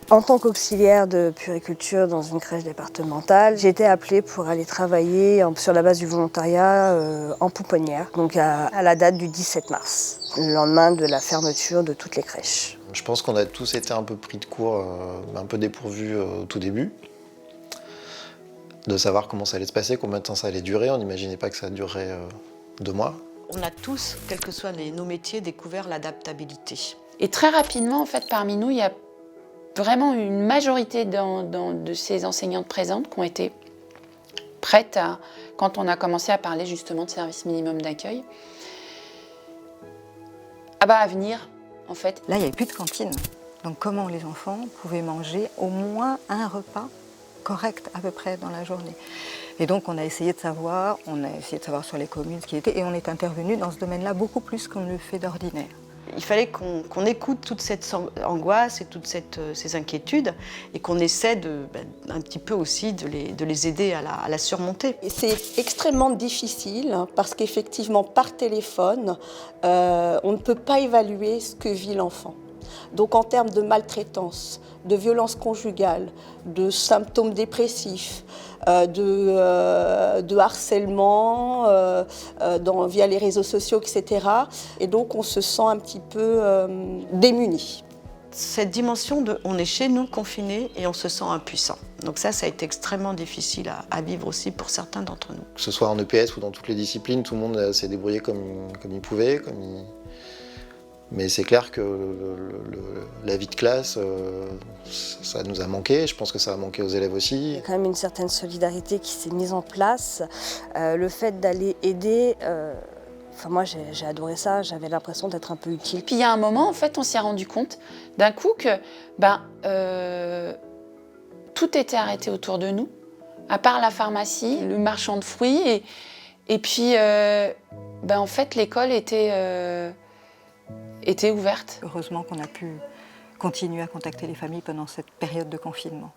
En tant qu'auxiliaire de puériculture dans une crèche départementale, j'ai été appelée pour aller travailler sur la base du volontariat en pouponnière, donc à la date du 17 mars, le lendemain de la fermeture de toutes les crèches. Je pense qu'on a tous été un peu pris de court, un peu dépourvus au tout début, de savoir comment ça allait se passer, combien de temps ça allait durer. On n'imaginait pas que ça durerait 2 mois. On a tous, quels que soient nos métiers, découvert l'adaptabilité. Et très rapidement, en fait, parmi nous, il y a vraiment une majorité de ces enseignantes présentes qui ont été prêtes quand on a commencé à parler justement de service minimum d'accueil, à venir, en fait. Là, il n'y avait plus de cantine. Donc comment les enfants pouvaient manger au moins un repas correct à peu près dans la journée. Et donc on a essayé de savoir sur les communes ce qui était, et on est intervenu dans ce domaine-là beaucoup plus qu'on ne le fait d'ordinaire. Il fallait qu'on écoute toute cette angoisse et toutes ces inquiétudes et qu'on essaie un petit peu aussi de les aider à la surmonter. C'est extrêmement difficile parce qu'effectivement par téléphone, on ne peut pas évaluer ce que vit l'enfant. Donc en termes de maltraitance, de violence conjugale, de symptômes dépressifs, de harcèlement via les réseaux sociaux, etc. Et donc on se sent un petit peu démuni. Cette dimension de on est chez nous confinés et on se sent impuissant. Donc ça a été extrêmement difficile à vivre aussi pour certains d'entre nous. Que ce soit en EPS ou dans toutes les disciplines, tout le monde s'est débrouillé comme il pouvait. Mais c'est clair que la vie de classe, ça nous a manqué. Je pense que ça a manqué aux élèves aussi. Il y a quand même une certaine solidarité qui s'est mise en place. Le fait d'aller aider, moi j'ai adoré ça, j'avais l'impression d'être un peu utile. Puis il y a un moment, en fait, on s'est rendu compte d'un coup que tout était arrêté autour de nous, à part la pharmacie, le marchand de fruits. Et puis, en fait, l'école était ouverte. Heureusement qu'on a pu continuer à contacter les familles pendant cette période de confinement.